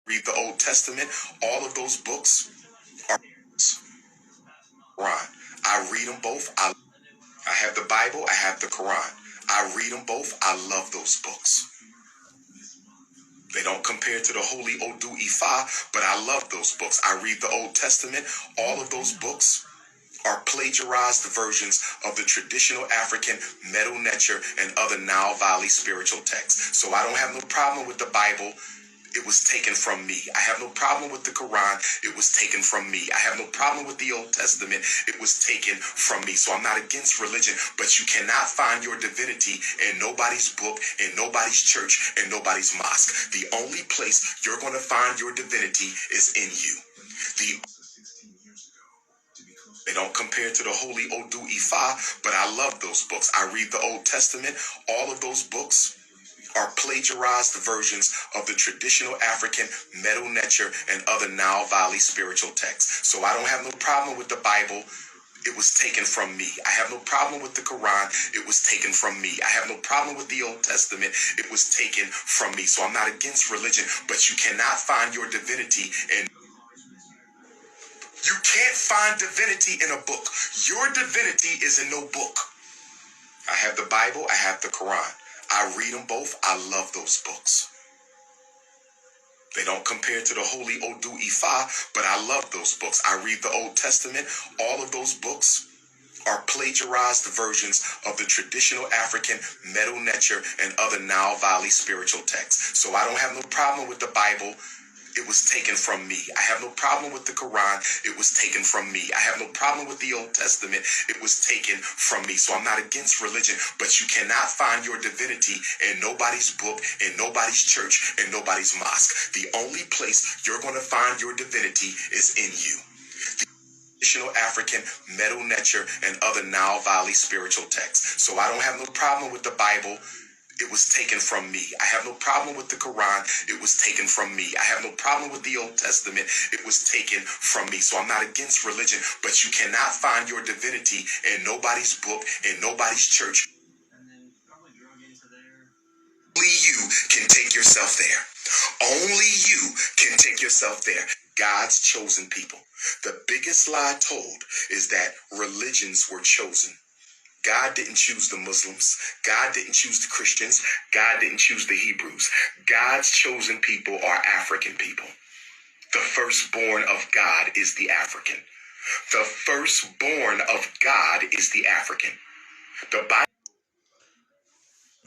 Read the Old Testament. All of those books are Quran. I read them both. I have the Bible. I have the Quran. I read them both. I love those books. They don't compare to the Holy Odu Ifa, but I love those books. I read the Old Testament. All of those books are plagiarized versions of the traditional African Medu Neter and other Nile Valley spiritual texts. So I don't have no problem with the Bible. It was taken from me. I have no problem with the Quran. It was taken from me. I have no problem with the Old Testament. It was taken from me. So I'm not against religion, but you cannot find your divinity in nobody's book, in nobody's church, in nobody's mosque. The only place you're going to find your divinity is in you. They don't compare to the Holy Odu Ifa, but I love those books. I read the Old Testament. All of those books are plagiarized versions of the traditional African Medu Neter and other Nile Valley spiritual texts. So I don't have no problem with the Bible. It was taken from me. I have no problem with the Quran. It was taken from me. I have no problem with the Old Testament. It was taken from me. So I'm not against religion, but you cannot find your divinity in You can't find divinity in a book. Your divinity is in no book. I have the Bible. I have the Quran. I read them both. I love those books. They don't compare to the Holy Odu Ifa, but I love those books. I read the Old Testament. All of those books are plagiarized versions of the traditional African Medu Neter and other Nile Valley spiritual texts. So I don't have no problem with the Bible. It was taken from me. I have no problem with the Quran. It was taken from me. I have no problem with the Old Testament. It was taken from me. So I'm not against religion, but you cannot find your divinity in nobody's book, in nobody's church, in nobody's mosque. The only place you're going to find your divinity is in you. The traditional African Medu Neter and other Nile Valley spiritual texts. So I don't have no problem with the Bible. It was taken from me. I have no problem with the Quran. It was taken from me. I have no problem with the Old Testament. It was taken from me. So I'm not against religion, but you cannot find your divinity in nobody's book, in nobody's church. Only you can take yourself there. Only you can take yourself there. God's chosen people. The biggest lie told is that religions were chosen. God didn't choose the Muslims. God didn't choose the Christians. God didn't choose the Hebrews. God's chosen people are African people. The firstborn of God is the African. The firstborn of God is the African. The Bible.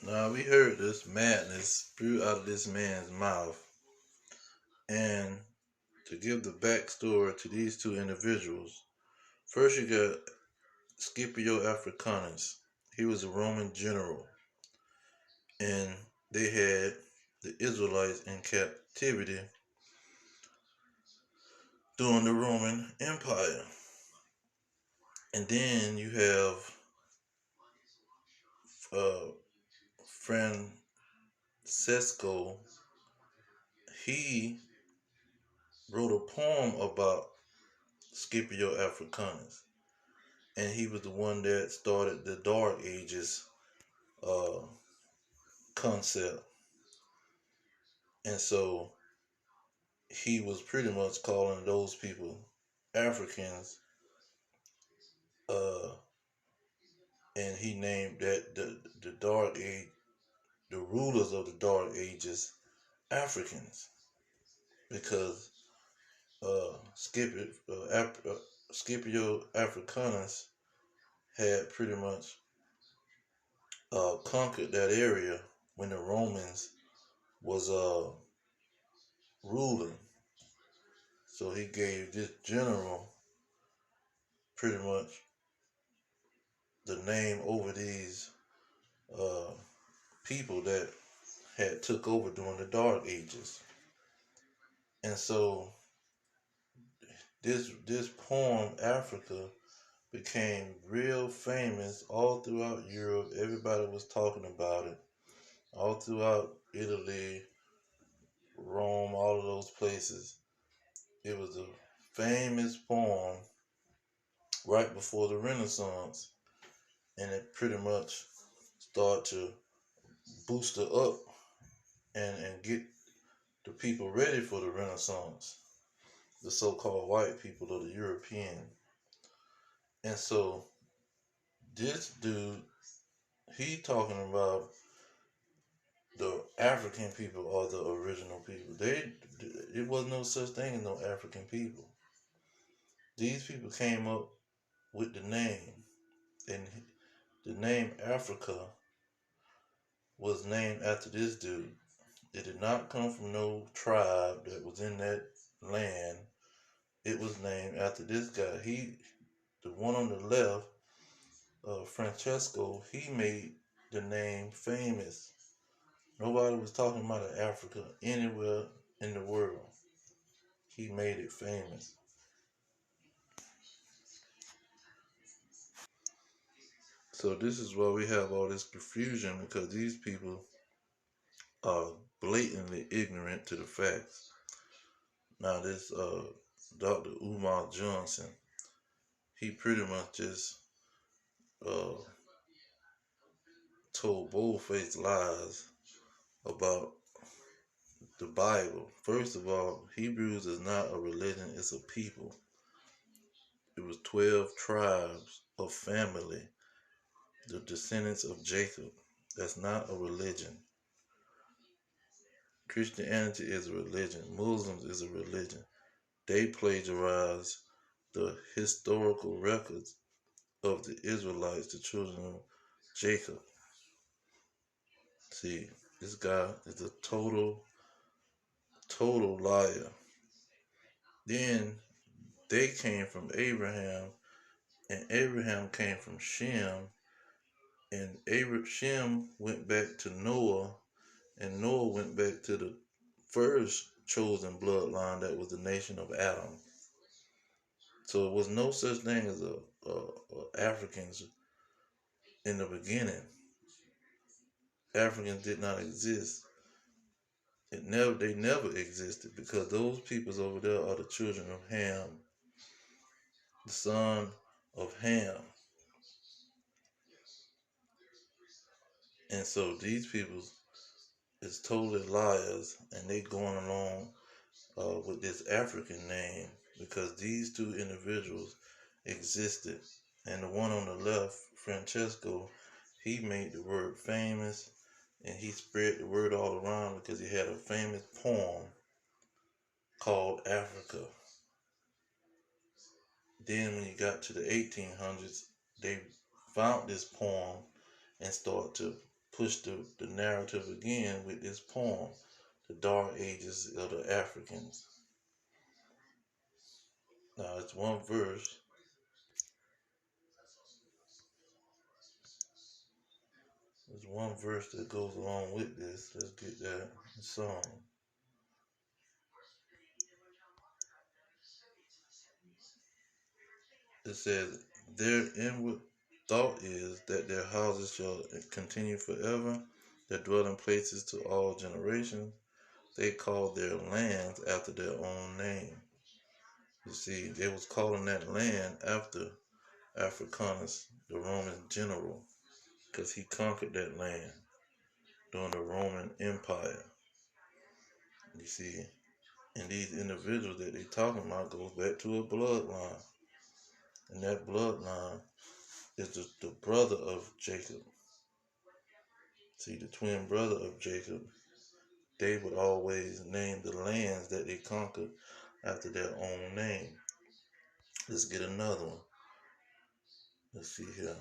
Now we heard this madness spew out of this man's mouth. And to give the backstory to these two individuals, first you got Scipio Africanus. He was a Roman general, and they had the Israelites in captivity during the Roman Empire. And then you have Francesco. He wrote a poem about Scipio Africanus, and he was the one that started the Dark Ages concept. And so he was pretty much calling those people Africans, and he named that the Dark Age, the rulers of the Dark Ages, Africans, because Scipio Africanus had pretty much conquered that area when the Romans was ruling. So he gave this general pretty much the name over these people that had took over during the Dark Ages. And so this poem, Africa, became real famous all throughout Europe. Everybody was talking about it. All throughout Italy, Rome, all of those places. It was a famous poem right before the Renaissance. And it pretty much started to boost her up and get the people ready for the Renaissance, the so-called white people or the European. And so this dude, he talking about the African people or the original people. It was no such thing as no African people. These people came up with the name, and the name Africa was named after this dude. It did not come from no tribe that was in that land. It was named after this guy. The one on the left, Francesco, he made the name famous. Nobody was talking about Africa anywhere in the world. He made it famous. So this is why we have all this confusion, because these people are blatantly ignorant to the facts. Now this Dr. Umar Johnson, he pretty much just uh, told bold-faced lies about the Bible. First of all, Hebrews is not a religion, it's a people. It was 12 tribes of family, the descendants of Jacob. That's not a religion. Christianity is a religion. Muslims is a religion. They plagiarize the historical records of the Israelites, the children of Jacob. See, this guy is a total liar. Then they came from Abraham, and Abraham came from Shem, and Shem went back to Noah, and Noah went back to the first chosen bloodline that was the nation of Adam. So it was no such thing as Africans in the beginning. Africans did not exist. They never existed, because those peoples over there are the children of Ham, the son of Ham. And so these people is totally liars, and they going along with this African name because these two individuals existed. And the one on the left, Francesco, he made the word famous, and he spread the word all around because he had a famous poem called Africa. Then when you got to the 1800s, they found this poem and started to push the narrative again with this poem, The Dark Ages of the Africans. Now it's one verse. There's one verse that goes along with this. Let's get that song. It says, their inward thought is that their houses shall continue forever, their dwelling places to all generations. They call their lands after their own name. You see, they was calling that land after Africanus, the Roman general, because he conquered that land during the Roman Empire. You see, and these individuals that they talking about goes back to a bloodline. And that bloodline is the brother of Jacob. See, the twin brother of Jacob, they would always name the lands that they conquered after their own name. Let's get another one. Let's see here.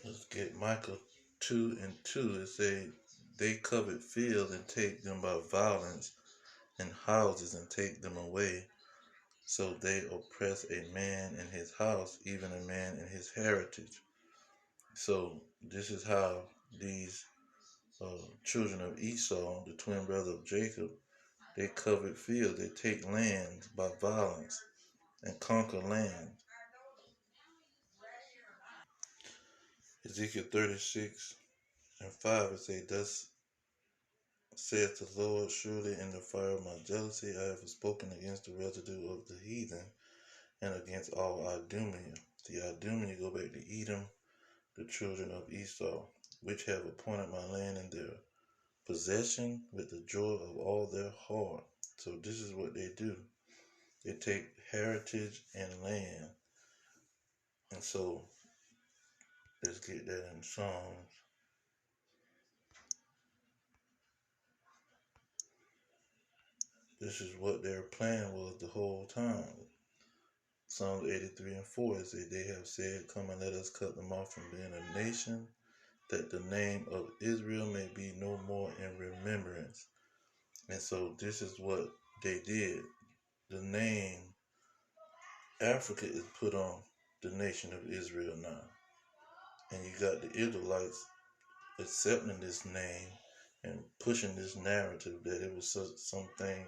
Let's get Micah 2:2. It say, they covet fields and take them by violence, and houses and take them away. So they oppress a man in his house, even a man in his heritage. So this is how these children of Esau, the twin brother of Jacob, they covet fields. They take lands by violence and conquer land. Ezekiel 36:5, it say, thus saith the Lord, surely in the fire of my jealousy I have spoken against the residue of the heathen and against all Idumea. The Idumea go back to Edom, the children of Esau, which have appointed my land in their possession with the joy of all their heart. So this is what they do. They take heritage and land. And so let's get that in Psalms. This is what their plan was the whole time. Psalms 83 and 4 says, they have said, come and let us cut them off from being a nation, that the name of Israel may be no more in remembrance. And so this is what they did. The name Africa is put on the nation of Israel now. And you got the Israelites accepting this name and pushing this narrative that it was something,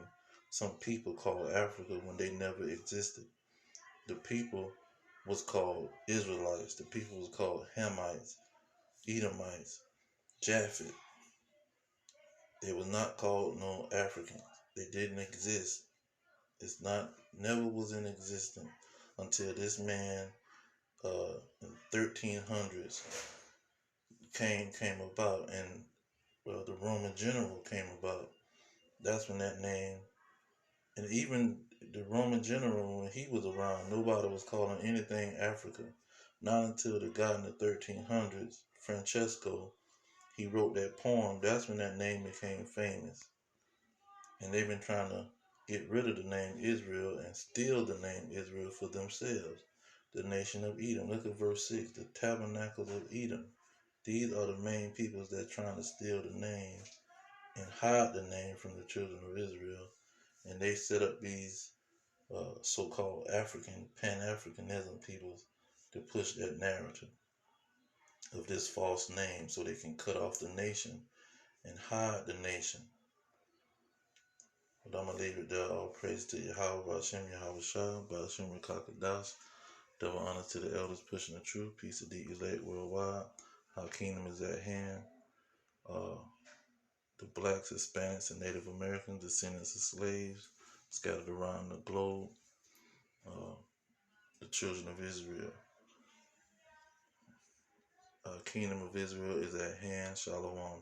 some people called Africa when they never existed. The people was called Israelites. The people was called Hamites, Edomites, Japhet. They were not called no Africans. They didn't exist. It's not, never was in existence until this man in 1300s came about, and the Roman general came about. That's when that name, and even the Roman general, when he was around, nobody was calling anything Africa. Not until the guy in the 1300s, Francesco, he wrote that poem. That's when that name became famous. And they've been trying to get rid of the name Israel and steal the name Israel for themselves. The nation of Edom. Look at verse 6. The tabernacles of Edom. These are the main peoples that are trying to steal the name and hide the name from the children of Israel. And they set up these so-called African, Pan-Africanism peoples to push that narrative of this false name so they can cut off the nation and hide the nation. But I'm going to leave it there. All praise to Yahweh, Ba'ashem, Yahweh Shah, Ba'ashem, Rakakadas. Double honor to the elders pushing the truth. Peace of the elect worldwide. Our kingdom is at hand. The blacks, Hispanics, and Native Americans, descendants of slaves, scattered around the globe. The children of Israel. Kingdom of Israel is at hand. Shalom.